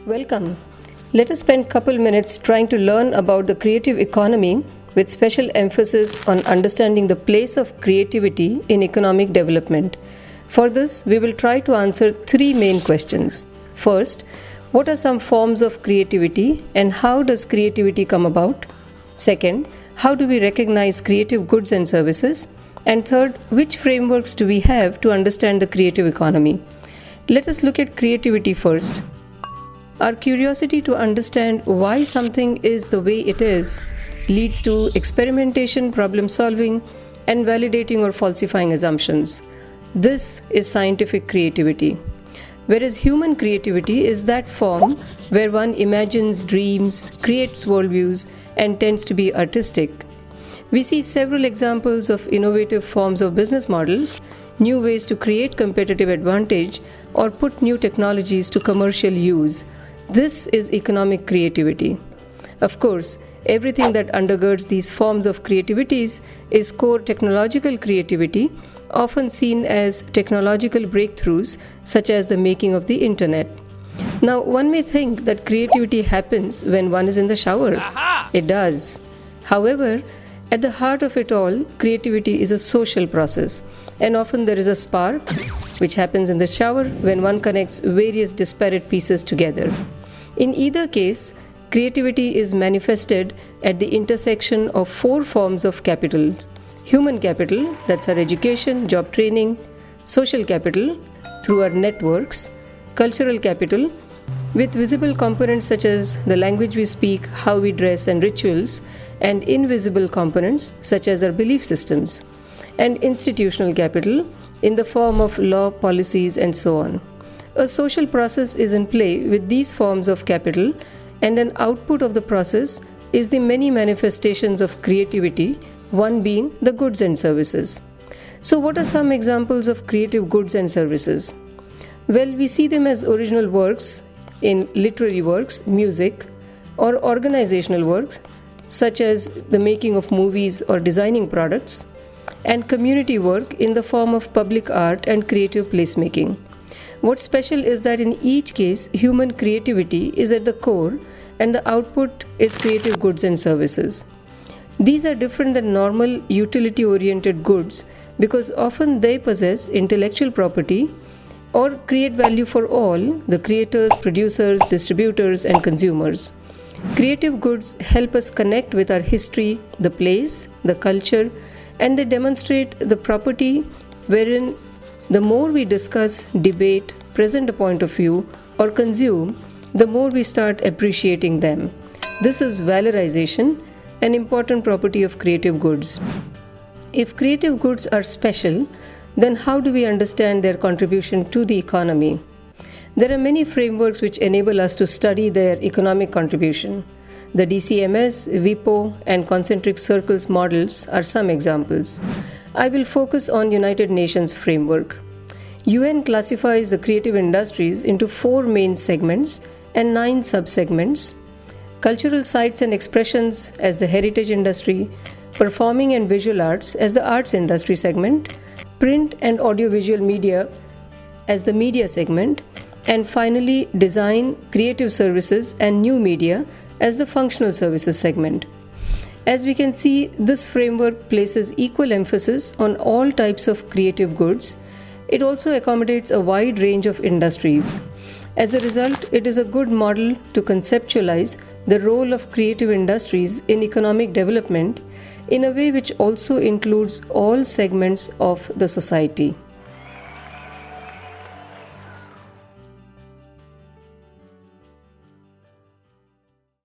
Welcome. Let us spend a couple minutes trying to learn about the creative economy with special emphasis on understanding the place of creativity in economic development. For this, we will try to answer three main questions. First, what are some forms of creativity and how does creativity come about? Second, how do we recognize creative goods and services? And third, which frameworks do we have to understand the creative economy? Let us look at creativity first. Our curiosity to understand why something is the way it is leads to experimentation, problem solving, and validating or falsifying assumptions. This is scientific creativity. Whereas human creativity is that form where one imagines dreams, creates worldviews, and tends to be artistic. We see several examples of innovative forms of business models, new ways to create competitive advantage, or put new technologies to commercial use. This is economic creativity. Of course, everything that undergirds these forms of creativities is core technological creativity, often seen as technological breakthroughs such as the making of the internet. Now, one may think that creativity happens when one is in the shower. Aha! It does. However, at the heart of it all, creativity is a social process, and often there is a spark which happens in the shower when one connects various disparate pieces together. In either case, creativity is manifested at the intersection of four forms of capital. Human capital, that's our education, job training; social capital, through our networks; cultural capital, with visible components such as the language we speak, how we dress, and rituals; and invisible components such as our belief systems; and institutional capital in the form of law, policies, and so on. A social process is in play with these forms of capital, and an output of the process is the many manifestations of creativity, one being the goods and services. So, what are some examples of creative goods and services? Well, we see them as original works in literary works, music, or organizational works such as the making of movies or designing products, and community work in the form of public art and creative placemaking. What's special is that in each case, human creativity is at the core and the output is creative goods and services. These are different than normal utility-oriented goods because often they possess intellectual property or create value for all, the creators, producers, distributors, and consumers. Creative goods help us connect with our history, the place, the culture, and they demonstrate the property wherein the more we discuss, debate, present a point of view, or consume, the more we start appreciating them. This is valorization, an important property of creative goods. If creative goods are special, then how do we understand their contribution to the economy? There are many frameworks which enable us to study their economic contribution. The DCMS, WIPO, and concentric circles models are some examples. I will focus on United Nations framework. UN classifies the creative industries into 4 main segments and 9 sub-segments: cultural sites and expressions as the heritage industry, performing and visual arts as the arts industry segment, print and audiovisual media as the media segment, and finally design, creative services, and new media as the functional services segment. As we can see, this framework places equal emphasis on all types of creative goods. It also accommodates a wide range of industries. As a result, it is a good model to conceptualize the role of creative industries in economic development in a way which also includes all segments of the society.